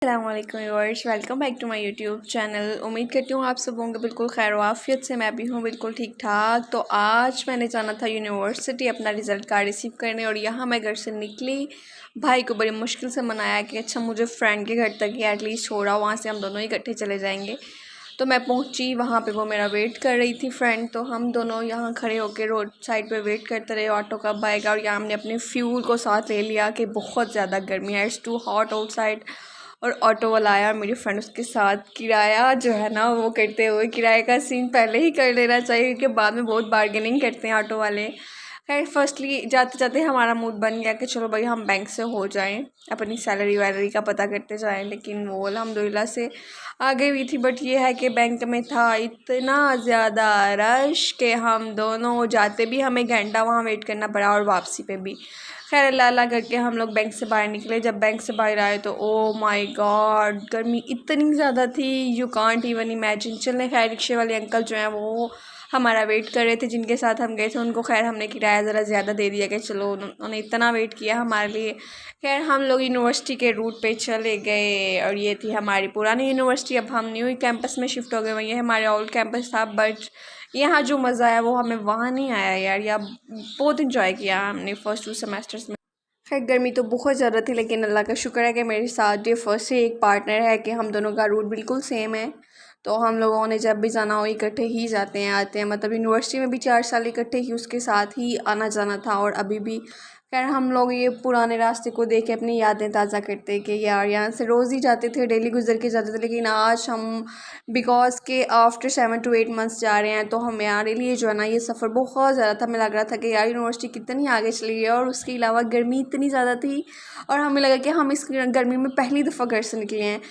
अस्सलामुअलैकुम viewers, welcome back to my YouTube channel. उम्मीद करती हूँ आप सब होंगे बिल्कुल खैर वाफियत से। मैं भी हूँ बिल्कुल ठीक ठाक। तो आज मैंने जाना था यूनिवर्सिटी अपना रिज़ल्ट कार्ड रिसीव करने, और यहाँ मैं घर से निकली। भाई को बड़ी मुश्किल से मनाया कि अच्छा मुझे फ्रेंड के घर तक ही एटलीस्ट छोड़ा, वहाँ से हम दोनों इकट्ठे चले जाएंगे। तो मैं पहुँची वहाँ पे, वो मेरा वेट कर रही थी फ्रेंड। तो हम दोनों यहाँ खड़े होकर रोड साइड पे वेट करते रहे ऑटो कब आएगा। और यहाँ हमने अपने फ्यूल को साथ ले लिया कि बहुत ज़्यादा गर्मी है, इट्स टू हॉट आउटसाइड। और ऑटो वाला आया, मेरी फ्रेंड उसके साथ। किराया जो है ना, वो करते हुए किराए का सीन पहले ही कर लेना चाहिए, क्योंकि बाद में बहुत बार्गेनिंग करते हैं ऑटो वाले। खैर फर्स्टली जाते जाते हमारा मूड बन गया कि चलो भाई हम बैंक से हो जाएं, अपनी सैलरी वैलरी का पता करते जाएं। लेकिन वो अल्हम्दुलिल्लाह से आगे हुई थी। बट ये है कि बैंक में था इतना ज़्यादा रश कि हम दोनों जाते भी हमें घंटा वहाँ वेट करना पड़ा, और वापसी पे भी। खैर अल्लाह अल्लाह करके हम लोग बैंक से बाहर निकले। जब बैंक से बाहर आए तो ओ माय गॉड, गर्मी इतनी ज़्यादा थी, यू कांट इवन इमेजिन। चलने खैर रिक्शे वाले अंकल जो हैं वो हमारा वेट कर रहे थे, जिनके साथ हम गए थे उनको खैर हमने किराया ज़रा ज़्यादा दे दिया कि चलो उन्होंने इतना वेट किया हमारे लिए। खैर हम लोग यूनिवर्सिटी के रूट पे चले गए, और ये थी हमारी पुरानी यूनिवर्सिटी। अब हम न्यू कैंपस में शिफ्ट हो गए, वही हमारे ओल्ड कैंपस था। बट यहाँ जो मज़ा आया वो हमें वहाँ नहीं आया यार। या बहुत इंजॉय किया हमने फर्स्ट 2 सेमेस्टर्स में। खैर गर्मी तो बहुत ज़्यादा थी, लेकिन अल्लाह का शुक्र है कि मेरे साथ ये फर्स्ट से एक पार्टनर है कि हम दोनों का रूट बिल्कुल सेम है। तो हम लोगों ने जब भी जाना हो इकट्ठे ही जाते हैं आते हैं। मतलब यूनिवर्सिटी में भी 4 साल इकट्ठे ही उसके साथ ही आना जाना था, और अभी भी। खैर हम लोग ये पुराने रास्ते को देख के अपनी यादें ताज़ा करते कि यार यहाँ से रोज़ ही जाते थे, डेली गुजर के जाते थे। लेकिन आज हम बिकॉज के आफ्टर 7 to 8 मंथ्स जा रहे हैं, तो हमारे लिए जो है ना ये सफ़र बहुत ज़्यादा था। हमें लग रहा था कि यार यूनिवर्सिटी कितनी आगे चली गई है, और उसके अलावा गर्मी इतनी ज़्यादा थी। और हमें लगा कि हम इस गर्मी में पहली दफ़ा घर से निकले हैं।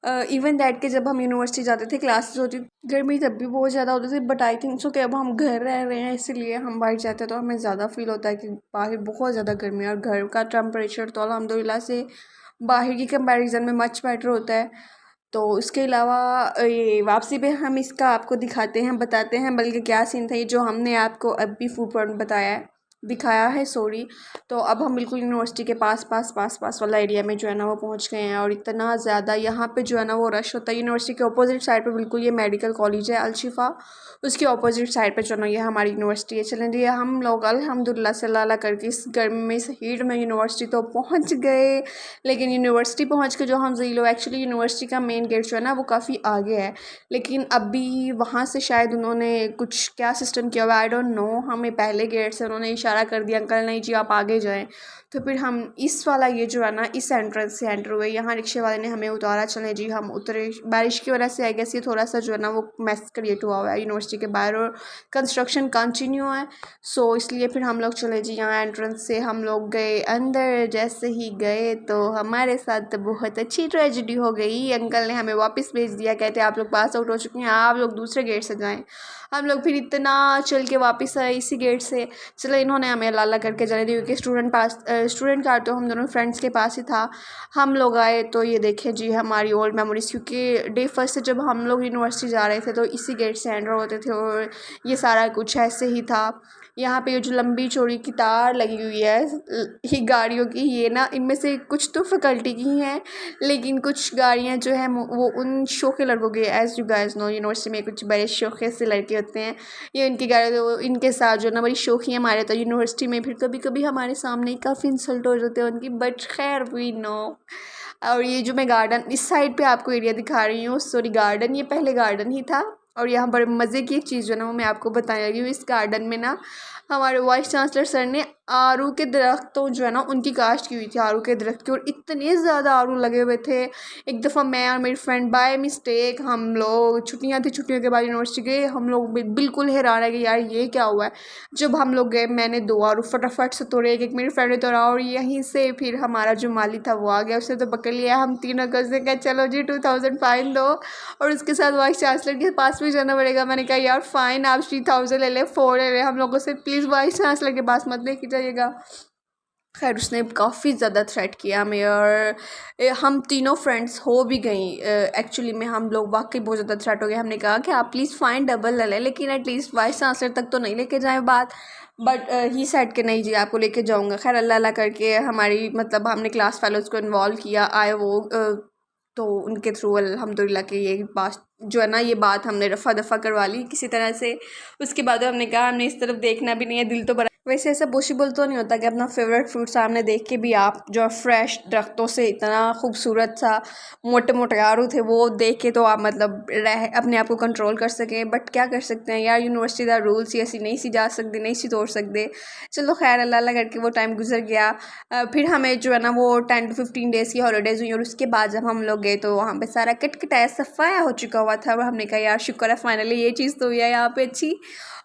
इवन दैट के जब हम यूनिवर्सिटी जाते थे क्लासेस होती, गर्मी तब भी बहुत ज़्यादा होती थी। बट आई थिंक सो कि अब हम घर रह रहे हैं, इसीलिए हम बाहर जाते हैं तो हमें ज़्यादा फील होता है कि बाहर बहुत ज़्यादा गर्मी है। और घर का टेम्परेचर तो अल्हम्दुलिल्लाह से बाहर की कंपैरिजन में मच बेटर होता है। तो इसके अलावा ये वापसी पे हम इसका आपको दिखाते हैं, बताते हैं बल्कि क्या सीन था ये जो हमने आपको अब भी फूड पॉइंट बताया है, दिखाया है सॉरी। तो अब हम बिल्कुल यूनिवर्सिटी के पास वाला एरिया में जो है ना वो पहुंच गए हैं। और इतना ज़्यादा यहाँ पे जो है ना वो रश होता है। यूनिवर्सिटी के अपोजिट साइड पे बिल्कुल ये मेडिकल कॉलेज है अलशिफा, उसके अपोजिट साइड पे जो ना ये हमारी यूनिवर्सिटी है। चलें जी, हम लोग अल्हम्दुलिल्लाह से अल्लाह करके इस गर्मी में, इस हीट में यूनिवर्सिटी तो पहुँच गए। लेकिन यूनिवर्सिटी पहुँच के जो हम जी लो, एक्चुअली यूनिवर्सिटी का मेन गेट जो है ना वो काफ़ी आगे है। लेकिन अभी वहाँ से शायद उन्होंने कुछ क्या सिस्टम किया हुआ, आई डोंट नो। हमें पहले गेट से उन्होंने इशारा कर दिया, अंकल नहीं जी आप आगे जाएं। तो फिर हम इस वाला ये जो है ना इस एंट्रेंस से एंटर हुए। यहाँ रिक्शे वाले ने हमें उतारा, चलें जी हम उतरे। बारिश की वजह से आई गेस ये थोड़ा सा जो है ना वो मैस क्रिएट हुआ है यूनिवर्सिटी के बाहर, और कंस्ट्रक्शन कंटिन्यू है। सो इसलिए फिर हम लोग चले जी यहाँ एंट्रेंस से हम लोग गए अंदर। जैसे ही गए तो हमारे साथ तो बहुत अच्छी ट्रेजेडी हो गई। अंकल ने हमें वापस भेज दिया, कहते आप लोग पास आउट हो चुके हैं, आप लोग दूसरे गेट से जाएं। हम लोग फिर इतना चल के वापस आए इसी गेट से। चलो इन्होंने हमें लाला करके जाने दी, क्योंकि स्टूडेंट कार्ड तो हम दोनों फ्रेंड्स के पास ही था। हम लोग आए तो ये देखें जी हमारी ओल्ड मेमोरीज, क्योंकि डे फर्स्ट से जब हम लोग यूनिवर्सिटी जा रहे थे तो इसी गेट से एंटर होते थे, और ये सारा कुछ ऐसे ही था। यहाँ पे ये जो लंबी चौड़ी की तार लगी हुई है ये गाड़ियों की, ये ना इनमें से कुछ तो फैकल्टी की हैं, लेकिन कुछ गाड़ियाँ जो हैं वो उन शौक़ी लड़कों की। As you guys know university में कुछ बड़े शौक़ से लड़के होते हैं, ये उनकी गाड़ी। तो इनके साथ जो ना बड़ी शौखी हमारे तो यूनिवर्सिटी में फिर कभी कभी हमारे सामने काफ़ी इंसल्ट हो जाते हैं उनकी, बट खैर वी नो। और ये जो मैं गार्डन इस साइड पे आपको एरिया दिखा रही हूँ, सॉरी गार्डन, ये पहले गार्डन ही था। और यहाँ बड़े मज़े की एक चीज़ जो ना वो मैं आपको बताने लगी हूँ। इस गार्डन में ना हमारे वाइस चांसलर सर ने आड़ू के दरख्तों जो है ना उनकी काश्त की हुई थी, आड़ू के दरख्त की। और इतने ज़्यादा आड़ू लगे हुए थे। एक दफ़ा मैं और मेरी फ्रेंड बाय मिस्टेक, हम लोग छुट्टियाँ थी, छुट्टियों के बाद यूनिवर्सिटी गए, हम लोग बिल्कुल हैरान है कि यार ये क्या हुआ है। जब हम लोग गए मैंने 2 आड़ू फटाफट से तोड़े, एक मेरी फ्रेंड ने तोड़ा, और यहीं से फिर हमारा जो माली था वो आ गया, उसने तो पकड़ लिया। हम तीनों को उसने कहा चलो जी 2000 फाइन दो, और उसके साथ वाइस चांसलर के पास भी जाना पड़ेगा। मैंने कहा यार फ़ाइन आप 3000 ले ले, 4 ले ले, हम लोगों से प्लीज़ वाइस चांसलर के पास मत लेके जाइएगा। खैर उसने काफ़ी ज़्यादा थ्रेट किया हमें, और हम तीनों फ्रेंड्स हो भी गई। एक्चुअली में हम लोग वाकई बहुत ज़्यादा थ्रेट हो गए। हमने कहा कि आप प्लीज़ फ़ाइन डबल ले लें, लेकिन एटलीस्ट वाइस चांसलर तक तो नहीं लेके जाएँ बात। बट ही सेड के नहीं जी आपको लेके जाऊँगा। खैर अल्लाह अल्लाह करके हमारी मतलब हमने क्लास फेलोज़ को इन्वॉल्व किया, आए वो तो उनके थ्रू अल्हम्दुलिल्लाह कि ये बात जो है ना, ये बात हमने रफ़ा दफ़ा करवा ली किसी तरह से। उसके बाद हमने कहा हमने इस तरफ देखना भी नहीं है, दिल तो बड़ा। वैसे ऐसा पॉसिबल तो नहीं होता कि अपना फेवरेट फ्रूट सामने देख के भी आप जो फ्रेश दरख्तों से इतना खूबसूरत सा मोटे मोटे आड़ू थे वो देख के तो आप मतलब अपने आप को कंट्रोल कर सकें। बट क्या कर सकते हैं यार, यूनिवर्सिटी का रूल्स ही ऐसी नहीं सी जा सकती, नहीं सी तोड़ सकते। चलो खैर, अल्लाह अल्लाह करके वो टाइम गुजर गया। फिर हमें जो है ना वो 10 to 15 डेज़ की हॉलीडेज़ हुई और उसके बाद जब हम लोग गए तो वहाँ पे सारा कटकटाया सफाया हो चुका हुआ था और हमने कहा यार शुक्र है फाइनली ये चीज़ तो हुई है यहाँ पे अच्छी।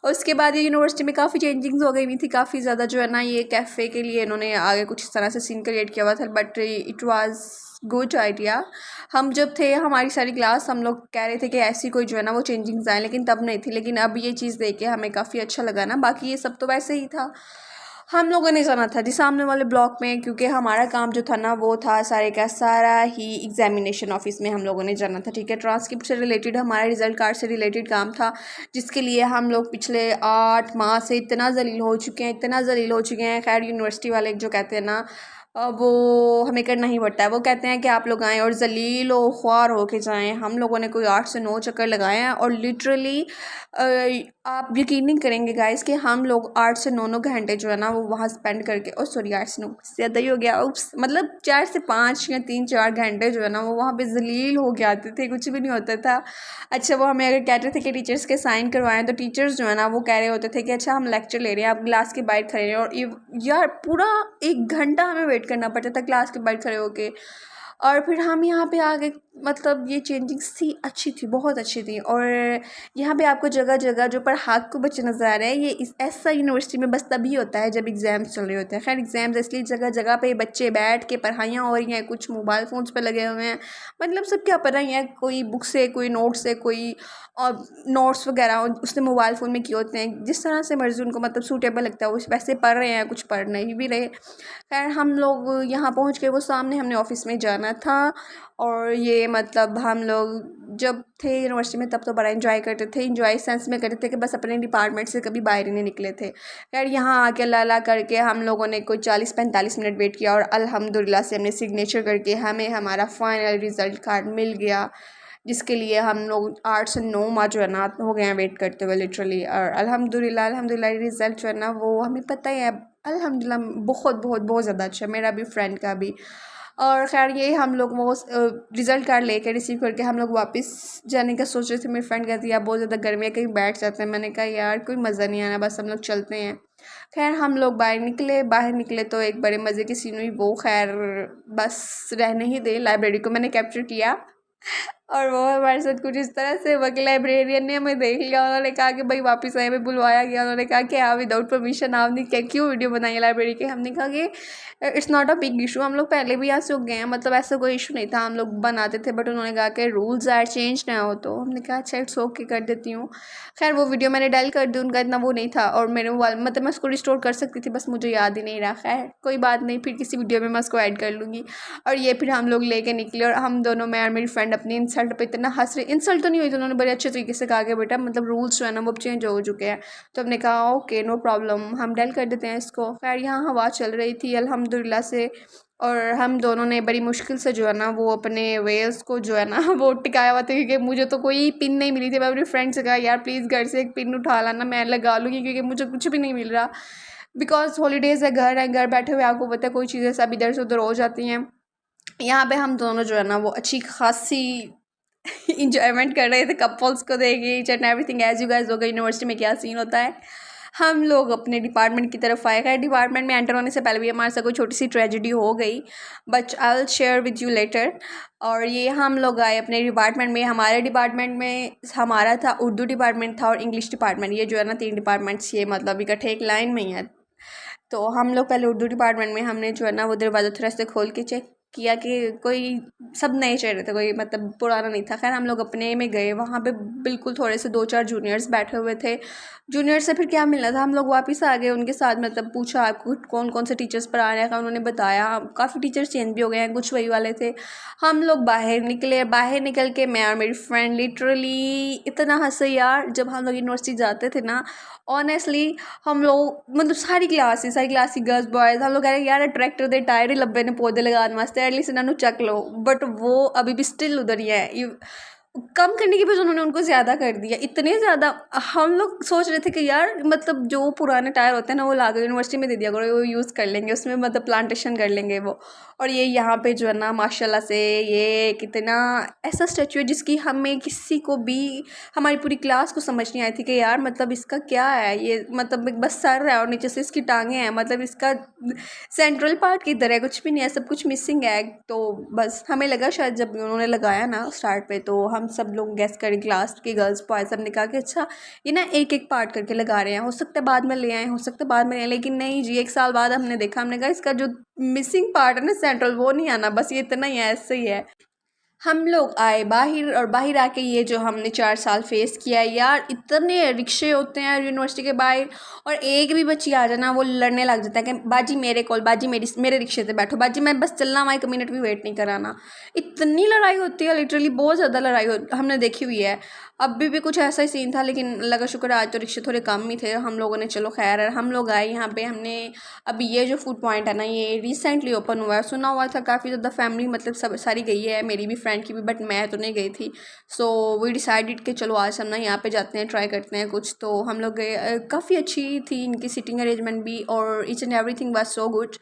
और उसके बाद ये यूनिवर्सिटी में काफ़ी चेंजिंग्स हो गई हुई थी, काफ़ी ज़्यादा जो है ना ये कैफ़े के लिए इन्होंने आगे कुछ इस तरह से सीन क्रिएट किया हुआ था। But it was good idea. हम जब थे हमारी सारी क्लास, हम लोग कह रहे थे कि ऐसी कोई जो है ना वो चेंजिंग्स आए, लेकिन तब नहीं थी। लेकिन अब ये चीज़ देख के हमें काफ़ी अच्छा लगा ना। बाकी ये सब तो वैसे ही था, हम लोगों ने जाना था जी सामने वाले ब्लॉक में, क्योंकि हमारा काम जो था ना वो था सारे का सारा ही एग्जामिनेशन ऑफिस में हम लोगों ने जाना था। ठीक है, ट्रांसक्रिप्ट से रिलेटेड, हमारा रिजल्ट कार्ड से रिलेटेड काम था, जिसके लिए हम लोग पिछले 8 माह से इतना जलील हो चुके हैं, इतना जलील हो चुके हैं। खैर यूनिवर्सिटी वाले जो कहते हैं ना वो हमें करना ही पड़ता है। वो कहते हैं कि आप लोग आएँ और जलील व ख्वार होके जाएँ। हम लोगों ने कोई 8 से 9 चक्कर लगाए हैं और लिटरली आप यकीन नहीं करेंगे गाइस कि हम लोग 8 से 9 घंटे जो है ना वो वहाँ स्पेंड करके, और सॉरी 8 से 9 ज़्यादा ही हो गया, मतलब 4 से 5 या 3-4 घंटे जो है ना वो वहाँ पे जलील हो के आते थे, कुछ भी नहीं होता था। अच्छा, वो हमें अगर कहते थे कि टीचर्स के साइन करवाएं तो टीचर्स जो है ना वो कह रहे होते थे कि अच्छा हम लेक्चर ले रहे हैं, आप क्लास के बाहर खड़े हैं। और यार पूरा 1 घंटा हमें वेट करना पड़ता था क्लास के बाहर खड़े होके। और फिर हम यहाँ पे आ गए, मतलब ये चेंजिंग्स थी, अच्छी थी, बहुत अच्छी थी। और यहाँ पे आपको जगह जगह जो पढ़ाकू बच्चे नज़र आ रहे हैं, ये इस ऐसा यूनिवर्सिटी में बस तभी होता है जब एग्ज़ाम्स चल रहे होते हैं। खैर एग्ज़ाम्स इसलिए जगह जगह पे बच्चे बैठ के पढ़ाइयाँ हो रही हैं, कुछ मोबाइल फ़ोन्स पे लगे हुए हैं, मतलब सब क्या पढ़ रही हैं, कोई बुक से, कोई नोट से, कोई और नोट्स वगैरह उसने मोबाइल फ़ोन में किए होते हैं, जिस तरह से मर्ज़ी उनको मतलब सूटेबल लगता है वो वैसे पढ़ रहे हैं, कुछ पढ़ नहीं भी रहे। खैर हम लोग यहाँ पहुँच के वो सामने हमने ऑफ़िस में जाना था। और ये मतलब हम लोग जब थे यूनिवर्सिटी में तब तो बड़ा एंजॉय करते थे, एंजॉय सेंस में करते थे कि बस अपने डिपार्टमेंट से कभी बाहर ही नहीं निकले थे। खैर यहाँ आके अल्लाह अल्लाह करके हम लोगों ने कोई 40-45 मिनट वेट किया और अल्हम्दुलिल्लाह से हमने सिग्नेचर करके हमें हमारा फाइनल रिज़ल्ट कार्ड मिल गया, जिसके लिए हम लोग 8 से 9 माह जो है ना हो गए हैं वेट करते हुए लिटरली। और अल्हम्दुलिल्लाह रिज़ल्ट जो है ना वो हमें पता ही है, अल्हम्दुलिल्लाह बहुत बहुत बहुत ज़्यादा अच्छा, मेरा भी फ्रेंड का भी। और खैर ये हम लोग वो रिज़ल्ट कार्ड लेके रिसीव करके हम लोग वापस जाने का सोच रहे थे। मेरी फ्रेंड कहती है यार बहुत ज़्यादा गर्मी है, कहीं बैठ जाते हैं। मैंने कहा यार कोई मज़ा नहीं आना, बस हम लोग चलते हैं। खैर हम लोग बाहर निकले तो एक बड़े मज़े की सीन हुई। वो खैर बस रहने ही दे, लाइब्रेरी को मैंने कैप्चर किया और वो हमारे साथ कुछ इस तरह से वक्त लाइब्रेरियन ने हमें देख लिया। उन्होंने कहा कि भाई वापस आए, हमें बुलवाया गया। उन्होंने कहा कि हाँ विदाउट परमिशन आपने क्यों वीडियो बनाई है लाइब्रेरी के। हमने कहा कि it's not a big issue, हम लोग पहले भी यहाँ से हो गए हैं, मतलब ऐसा कोई इशू नहीं था, हम लोग बनाते थे। बट उन्होंने कहा कि रूल्स आर चेंज ना हो, तो हमने कहा अच्छा इट्स ओके कर देती हूँ। खैर वो वीडियो मैंने डायल कर दी, उनका इतना वो नहीं था और मेरे मोबाइल मतलब मैं उसको रिस्टोर कर सकती थी, बस मुझे याद ही नहीं रहा। खैर कोई बात नहीं, फिर किसी वीडियो में मैं उसको ऐड कर लूँगी। और ये फिर हम लोग लेके निकले और हम दोनों, मैं और मेरी फ्रेंड, अपनी इंसल्ट पे इतना हंस रहे। इंसल्ट तो नहीं हुई थी, उन्होंने बड़े अच्छे तरीके से कहा कि बेटा मतलब रूल्स जो है ना वो चेंज हो चुके हैं। तो हमने कहा ओके नो प्रॉब्लम, हम डायल कर देते हैं इसको। खैर यहाँ हवा चल रही थी अल्हम्दुलिल्लाह से, और हम दोनों ने बड़ी मुश्किल से जो है ना वो अपने वेल्स को जो है ना वो टिकाया हुआ था, क्योंकि मुझे तो कोई पिन नहीं मिली थी। मैं अपनी फ्रेंड से कहा यार प्लीज़ घर से एक पिन उठा लाना, मैं लगा लूँगी, क्योंकि मुझे कुछ भी नहीं मिल रहा। बिकॉज हॉलीडेज़ है, घर बैठे हुए आपको पता है कोई चीज़ें सब इधर से उधर हो जाती हैं। यहाँ पे हम दोनों जो है ना वो अच्छी खासी इंजॉयमेंट कर रहे थे कपल्स को देख के, each and everything as you guys. हो गई यूनिवर्सिटी में क्या सीन होता है। हम लोग अपने डिपार्टमेंट की तरफ आए। खैर डिपार्टमेंट में एंटर होने से पहले भी हमारे साथ कोई छोटी सी ट्रेजेडी हो गई, but I will share with you later. और ये हम लोग आए अपने डिपार्टमेंट में। हमारे डिपार्टमेंट में हमारा था उर्दू डिपार्टमेंट था और इंग्लिश डिपार्टमेंट, ये जो है ना 3 डिपार्टमेंट्स ये मतलब इकट्ठे एक लाइन में ही है। तो हम लोग पहले उर्दू डिपार्टमेंट में हमने जो है ना वो दरवाज़ा थोड़ा सा खोल के चेक किया कि कोई, सब नए चेहरे थे, कोई मतलब पुराना नहीं था। खैर हम लोग अपने में गए, वहाँ पे बिल्कुल थोड़े से 2-4 जूनियर्स बैठे हुए थे। जूनियर से फिर क्या मिलना था, हम लोग वापस आ गए उनके साथ, मतलब पूछा आपको कौन कौन से टीचर्स पर आ रहे हैं, उन्होंने बताया। काफ़ी टीचर्स चेंज भी हो गए हैं, कुछ वही वाले थे। हम लोग बाहर निकले, बाहर निकल के मैं और मेरी फ्रेंड लिटरली इतना हंसे यार। जब हम लोग यूनिवर्सिटी जाते थे ना ऑनेस्टली, हम लोग मतलब सारी क्लास की गर्ल्स बॉयज़ हम लोग कह रहे यार ट्रैक्टर दे टायर ही लब्बे ने पौधे लगाने वास्ते, एटलीस्ट इन्होंने चक लो, बट वो अभी भी स्टिल उधर ही है। कम करने की बजाय उन्होंने उनको ज़्यादा कर दिया, इतने ज़्यादा। हम लोग सोच रहे थे कि यार मतलब जो पुराने टायर होते हैं ना वो लाकर यूनिवर्सिटी में दे दिया करो, वो यूज़ कर लेंगे, उसमें मतलब प्लांटेशन कर लेंगे वो। और ये यहाँ पे जो है ना माशाल्लाह से ये कितना ऐसा स्टैचू है जिसकी हमें किसी को भी, हमारी पूरी क्लास को समझ नहीं आई थी कि यार मतलब इसका क्या है। ये मतलब एक बस सर है और नीचे से इसकी टांगें हैं, मतलब इसका सेंट्रल पार्ट किधर है, कुछ भी नहीं है, सब कुछ मिसिंग है। तो बस हमें लगा शायद जब उन्होंने लगाया ना स्टार्ट पे, तो हम सब लोग गेस करें, क्लास के गर्ल्स बॉयज, सब ने कहा कि अच्छा ये ना एक एक पार्ट करके लगा रहे हैं, हो सकता है बाद में ले आए, हो सकता है बाद में ले आए। लेकिन नहीं जी, 1 साल बाद हमने देखा, हमने कहा इसका जो मिसिंग पार्ट है ना सेंट्रल, वो नहीं आना, बस ये इतना ही है, ऐसे ही है। हम लोग आए बाहर, और बाहर आके ये जो हमने 4 साल फेस किया है यार, इतने रिक्शे होते हैं यूनिवर्सिटी के बाहर, और एक भी बच्ची आ जाए ना वो लड़ने लग जाता है कि बाजी मेरे कॉल, बाजी मेरे रिक्शे पे बैठो, बाजी मैं बस चलना, हमारे 1 मिनट भी वेट नहीं कराना। इतनी लड़ाई होती है लिटरली, बहुत ज़्यादा लड़ाई हमने देखी हुई है। अभी भी कुछ ऐसा ही सीन था, लेकिन अल्लाह का शुक्र आज तो रिक्शे थोड़े कम ही थे हम लोगों ने। चलो खैर है, हम लोग आए यहाँ पे। हमने अभी ये जो फूड पॉइंट है ना ये रिसेंटली ओपन हुआ है, सुना हुआ था काफ़ी ज़्यादा, फैमिली मतलब सब सारी गई है, मेरी भी फ्रेंड की भी, बट मैं तो नहीं गई थी। सो वी डिसाइडेड कि चलो आज हम ना यहाँ पे जाते हैं, ट्राई करते हैं कुछ। तो हम लोग गए, काफ़ी अच्छी थी इनकी सीटिंग अरेंजमेंट भी, और each and everything was so good.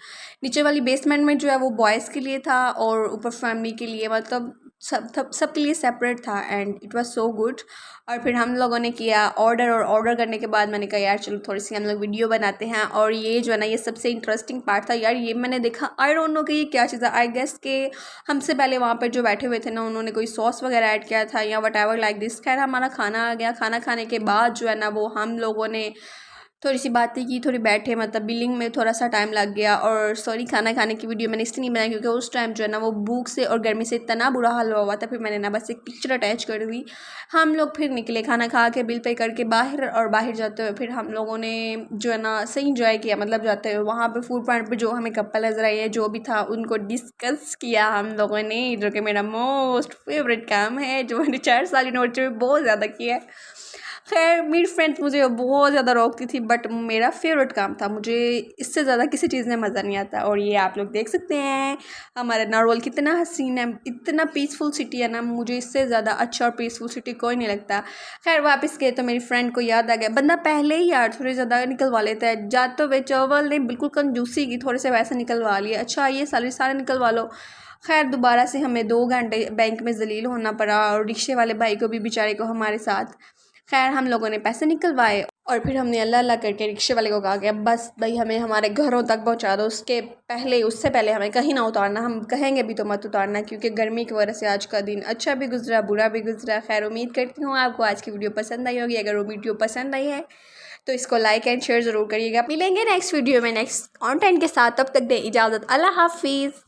नीचे वाली बेसमेंट में जो है वो बॉयज़ के लिए था, और ऊपर फैमिली के लिए, मतलब सबके लिए सेपरेट था, and it was so good. और फिर हम लोगों ने किया ऑर्डर, और ऑर्डर करने के बाद मैंने कहा यार चलो थोड़ी सी हम लोग वीडियो बनाते हैं। और ये जो है ना ये सबसे इंटरेस्टिंग पार्ट था यार, ये मैंने देखा, आई डोंट नो कि ये क्या चीज़ है। आई गेस के हमसे पहले वहाँ पर जो बैठे हुए थे ना उन्होंने कोई सॉस वगैरह ऐड किया था या वट एवर लाइक दिस। खैर हमारा खाना आ गया, खाना खाने के बाद जो है ना वो हम लोगों ने थोड़ी सी बातें की, थोड़ी बैठे, मतलब बिलिंग में थोड़ा सा टाइम लग गया। और सॉरी, खाना खाने की वीडियो मैंने इसलिए नहीं बनाई क्योंकि उस टाइम जो है ना वो भूख से और गर्मी से इतना बुरा हाल हुआ था। फिर मैंने ना बस एक पिक्चर अटैच कर दी। हम लोग फिर निकले खाना खा के, बिल पे करके बाहर, और बाहर जाते हुए फिर हम लोगों ने जो है ना सही इंजॉय किया। मतलब जाते हुए वहाँ पर फूड पॉइंट पर जो हमें कपल नजर आई है, जो भी था उनको डिस्कस किया हम लोगों ने, जो कि मेरा मोस्ट फेवरेट काम है, जो मैंने 4 साल यूनिवर्सिटी में बहुत ज़्यादा किया है। खैर मेरी फ्रेंड्स मुझे बहुत ज़्यादा रोकती थी, बट मेरा फेवरेट काम था, मुझे इससे ज़्यादा किसी चीज़ में मज़ा नहीं आता। और ये आप लोग देख सकते हैं हमारा नारवल कितना हसीन है, इतना पीसफुल सिटी है ना, मुझे इससे ज़्यादा अच्छा और पीसफुल सिटी कोई नहीं लगता। खैर वापस गए तो मेरी फ्रेंड को याद आ गया, बंदा पहले ही यार थोड़े ज़्यादा निकलवा लेता है, जाते हुए चौवल ने बिल्कुल कंजूसी की, थोड़े से वैसे निकलवा लिए, अच्छा ये सारे निकलवा लो। खैर दोबारा से हमें 2 घंटे बैंक में जलील होना पड़ा, और रिक्शे वाले भाई को भी बेचारे को हमारे साथ। खैर हम लोगों ने पैसे निकलवाए, और फिर हमने अल्लाह अल्लाह करके रिक्शे वाले को कहा कि बस भाई हमें हमारे घरों तक पहुंचा दो, उससे पहले हमें कहीं ना उतारना, हम कहेंगे भी तो मत उतारना, क्योंकि गर्मी की वजह से आज का दिन अच्छा भी गुजरा बुरा भी गुजरा। खैर उम्मीद करती हूँ आपको आज की वीडियो पसंद आई होगी। अगर वो वीडियो पसंद आई है तो इसको लाइक एंड शेयर ज़रूर करिएगा। मिलेंगे नेक्स्ट वीडियो में नेक्स्ट कंटेंट के साथ, तब तक दे इजाज़त, अल्लाह हाफिज़।